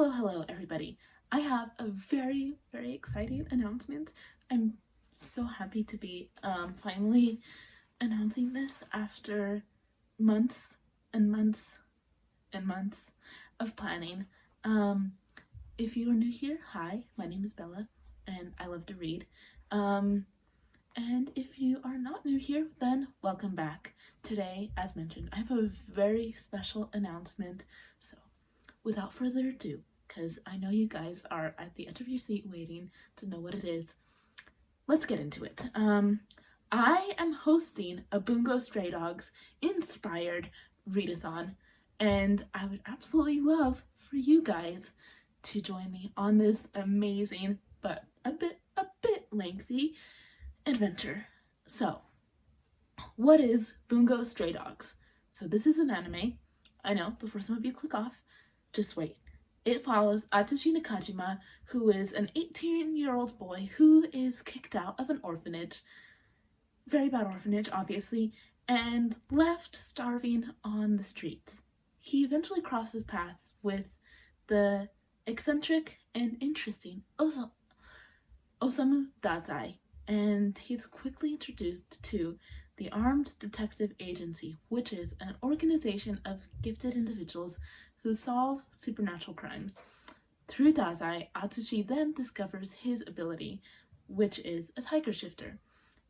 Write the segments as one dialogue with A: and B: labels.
A: Hello everybody. I have a very exciting announcement. I'm so happy to be finally announcing this after months and months and months of planning. If you are new here, hi, my name is Bella and I love to read. And if you are not new here, then welcome back. Today, as mentioned, I have a very special announcement. So without further ado, because I know you guys are at the edge of your seat waiting to know what it is, let's get into it. I am hosting a Bungo Stray Dogs inspired readathon, and I would absolutely love for you guys to join me on this amazing but a bit lengthy adventure. So, what is Bungo Stray Dogs? So this is an anime. I know, before some of you click off, just wait. It follows Atsushi Nakajima, who is an 18-year-old boy who is kicked out of an orphanage, very bad orphanage obviously, and left starving on the streets. He eventually crosses paths with the eccentric and interesting Osamu Dazai, and he's quickly introduced to the Armed Detective Agency, which is an organization of gifted individuals who solve supernatural crimes. Through Dazai, Atsushi then discovers his ability, which is a tiger shifter,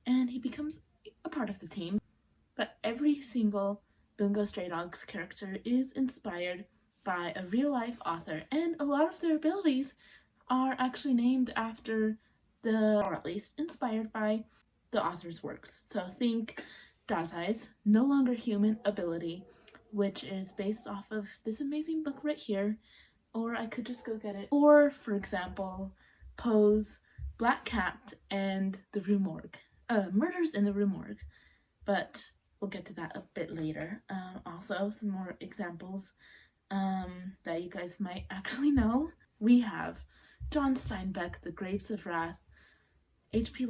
A: and he becomes a part of the team. But every single Bungo Stray Dogs character is inspired by a real-life author, and a lot of their abilities are actually named after or at least inspired by the author's works. So think Dazai's No Longer Human ability, which is based off of this amazing book right here, or I could just go get it. Or, for example, Poe's Black Cat and the Rue Morgue. Murders in the Rue Morgue. But we'll get to that a bit later. Also, some more examples that you guys might actually know. We have John Steinbeck, The Grapes of Wrath. H.P.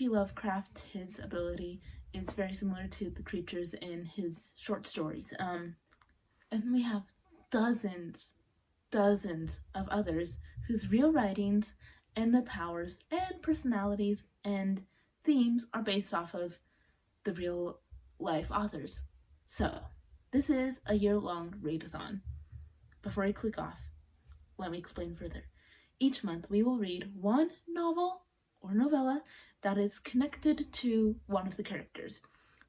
A: Lovecraft, his ability is very similar to the creatures in his short stories. And we have dozens of others whose real writings and their powers and personalities and themes are based off of the real life authors. So, this is a year-long readathon. Before I click off, let me explain further. Each month we will read one novel or novella that is connected to one of the characters.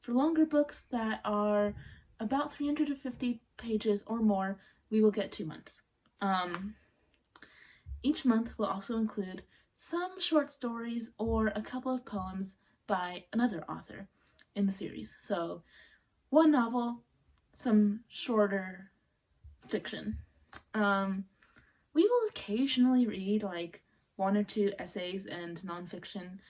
A: For longer books that are about 350 pages or more, we will get 2 months. Each month will also include some short stories or a couple of poems by another author in the series. So one novel, some shorter fiction. We will occasionally read like 1 or 2 essays and nonfiction,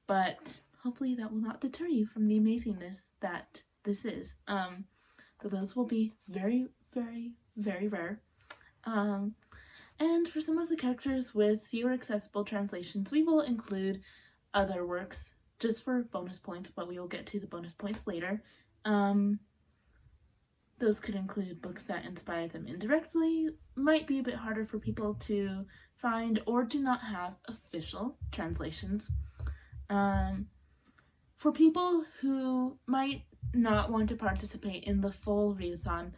A: but hopefully that will not deter you from the amazingness that this is. Though those will be very rare. And for some of the characters with fewer accessible translations, we will include other works just for bonus points, but we will get to the bonus points later. Those could include books that inspire them indirectly, might be a bit harder for people to find, or do not have official translations. For people who might not want to participate in the full readathon,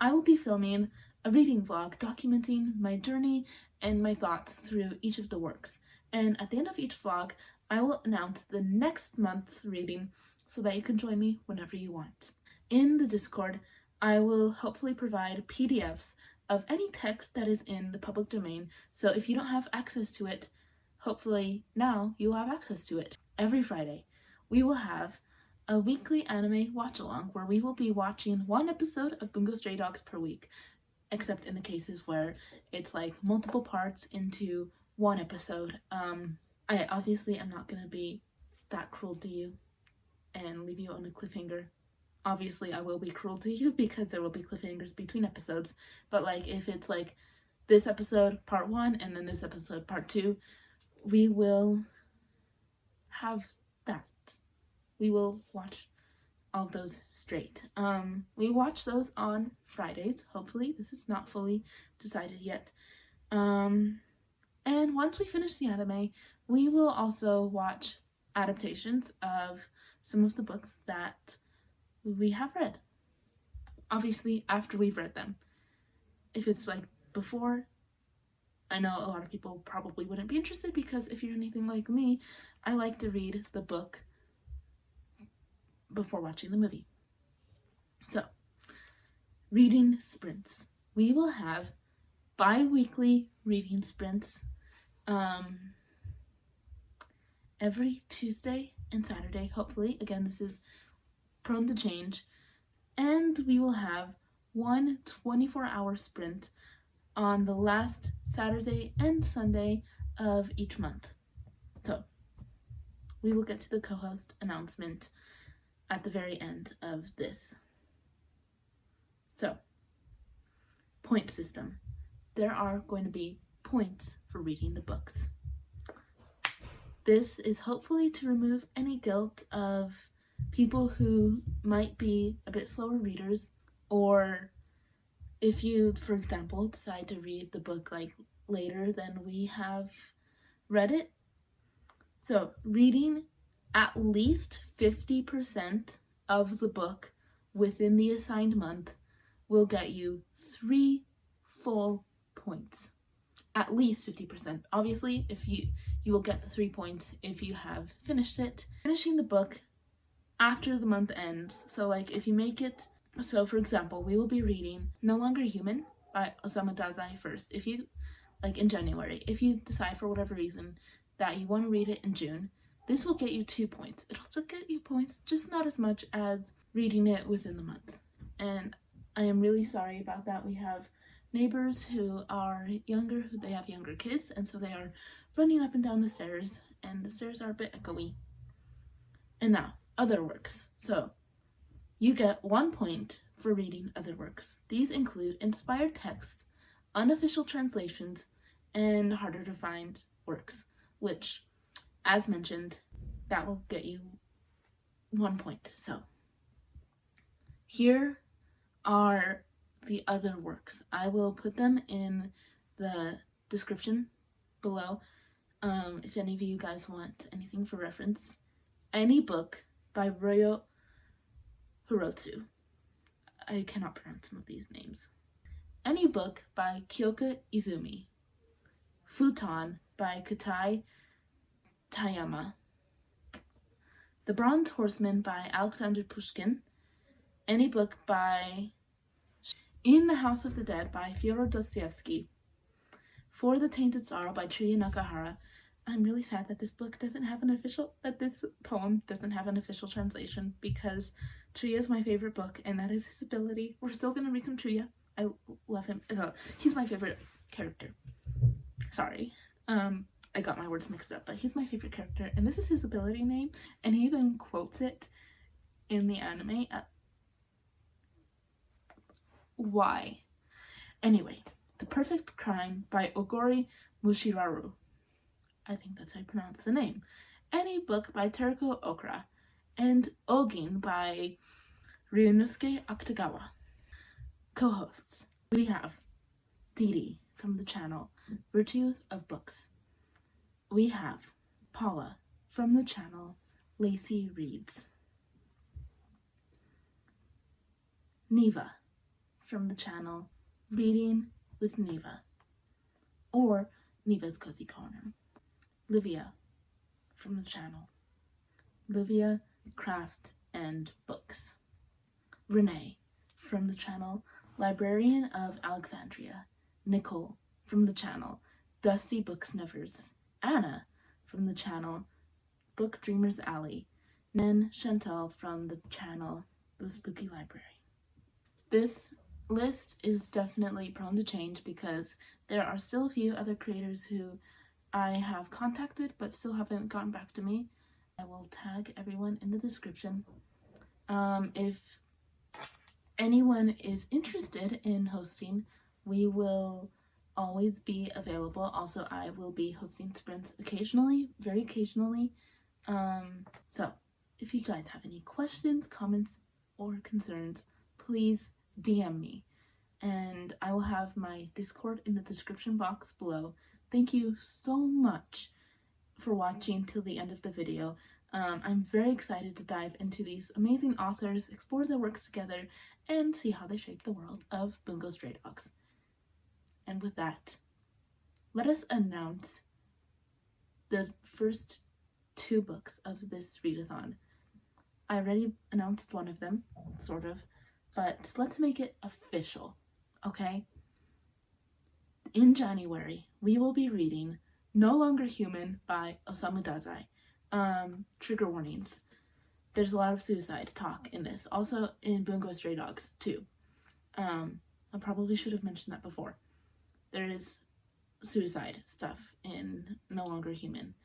A: I will be filming a reading vlog documenting my journey and my thoughts through each of the works. And at the end of each vlog, I will announce the next month's reading so that you can join me whenever you want. In the Discord, I will hopefully provide PDFs of any text that is in the public domain, so if you don't have access to it, hopefully now you'll have access to it. Every Friday, we will have a weekly anime watch-along where we will be watching 1 episode of Bungo Stray Dogs per week, except in the cases where it's like multiple parts into 1 episode. I obviously am not gonna be that cruel to you and leave you on a cliffhanger. Obviously, I will be cruel to you because there will be cliffhangers between episodes, but like if it's like this episode part 1 and then this episode part 2, we will have that. We will watch all of those straight. We watch those on Fridays, hopefully. This is not fully decided yet. And once we finish the anime, we will also watch adaptations of some of the books that we have read. Obviously, after we've read them. If it's like before, I know a lot of people probably wouldn't be interested, because if you're anything like me, I like to read the book before watching the movie. So, reading sprints. We will have bi-weekly reading sprints every Tuesday and Saturday, hopefully. Again, this is prone to change. And we will have one 24-hour sprint on the last Saturday and Sunday of each month. So, we will get to the co-host announcement at the very end of this. So, point system. There are going to be points for reading the books. This is hopefully to remove any guilt of people who might be a bit slower readers, or if you, for example, decide to read the book like later than we have read it. So reading at least 50% of the book within the assigned month will get you 3 full points. At least 50%. Obviously, if you will get the 3 points if you have finished it. Finishing the book after the month ends. So like if you make it, so for example, we will be reading No Longer Human by Osamu Dazai first. If you, like in January, if you decide for whatever reason that you want to read it in June, this will get you 2 points. It'll still get you points, just not as much as reading it within the month. And I am really sorry about that. We have neighbors who are younger, they have younger kids, and so they are running up and down the stairs, and the stairs are a bit echoey. And now, other works. So, you get 1 point for reading other works. These include inspired texts, unofficial translations, and harder to find works, which, as mentioned, that will get you 1 point. So, here are the other works. I will put them in the description below if any of you guys want anything for reference. Any book by Ryo Hirotsu. I cannot pronounce some of these names. Any book by Kyoka Izumi. Futon by Katai Tayama. The Bronze Horseman by Alexander Pushkin. Any book by In the House of the Dead by Fyodor Dostoevsky. For the Tainted Sorrow by Chiya Nakahara. I'm really sad that this poem doesn't have an official translation, because Chiya is my favorite book, and that is his ability. We're still gonna read some Chiya. I love him. He's my favorite character. Sorry. I got my words mixed up, but he's my favorite character, and this is his ability name, and he even quotes it in the anime. Why? Anyway, The Perfect Crime by Ogori Mushiraru. I think that's how I pronounce the name. Any book by Teruko Okra. And Ogin by Ryunosuke Akutagawa. Co-hosts. We have Didi from the channel Virtues of Books. We have Paula from the channel Lacey Reads. Neva from the channel Reading with Neva, or Neva's Cozy Corner. Livia from the channel Livia Craft and Books. Renee from the channel Librarian of Alexandria. Nicole from the channel Dusty Book Sniffers. Anna from the channel Book Dreamers Alley. Nen Chantal from the channel The Spooky Library. This list is definitely prone to change because there are still a few other creators who I have contacted but still haven't gotten back to me. I will tag everyone in the description. If anyone is interested in hosting, we will always be available. Also, I will be hosting sprints occasionally, very occasionally. So if you guys have any questions, comments, or concerns, please DM me. And I will have my Discord in the description box below. Thank you so much for watching till the end of the video. I'm very excited to dive into these amazing authors, explore their works together, and see how they shape the world of Bungo Stray Dogs. And with that, let us announce the first 2 books of this readathon. I already announced one of them, sort of, but let's make it official, okay? In January, we will be reading No Longer Human by Osamu Dazai. Trigger warnings. There's a lot of suicide talk in this. Also in Bungo Stray Dogs, too. I probably should have mentioned that before. There is suicide stuff in No Longer Human.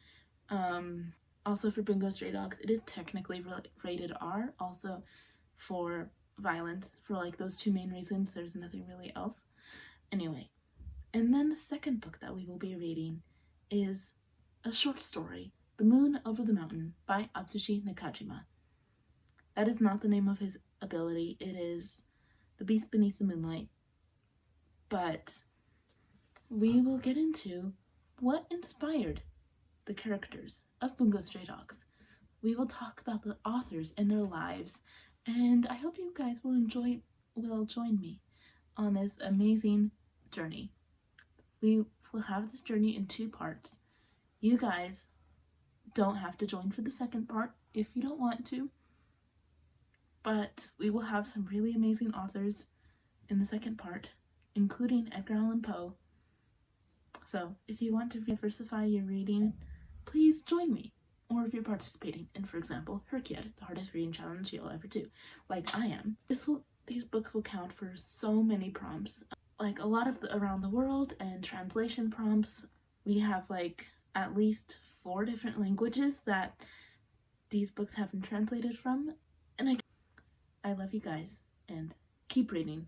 A: Also for Bungo Stray Dogs, it is technically rated R. Also for violence. For like those 2 main reasons, there's nothing really else. Anyway. And then the second book that we will be reading is a short story, The Moon Over the Mountain by Atsushi Nakajima. That is not the name of his ability, it is The Beast Beneath the Moonlight. But we will get into what inspired the characters of Bungo Stray Dogs. We will talk about the authors and their lives, and I hope you guys will join me on this amazing journey. We will have this journey in 2 parts. You guys don't have to join for the second part if you don't want to, but we will have some really amazing authors in the second part, including Edgar Allan Poe. So if you want to diversify your reading, please join me. Or if you're participating in, for example, Herkiad, the hardest reading challenge you'll ever do, like I am, these books will count for so many prompts. Like a lot of around the world and translation prompts. We have like at least 4 different languages that these books have been translated from. And I love you guys, and keep reading.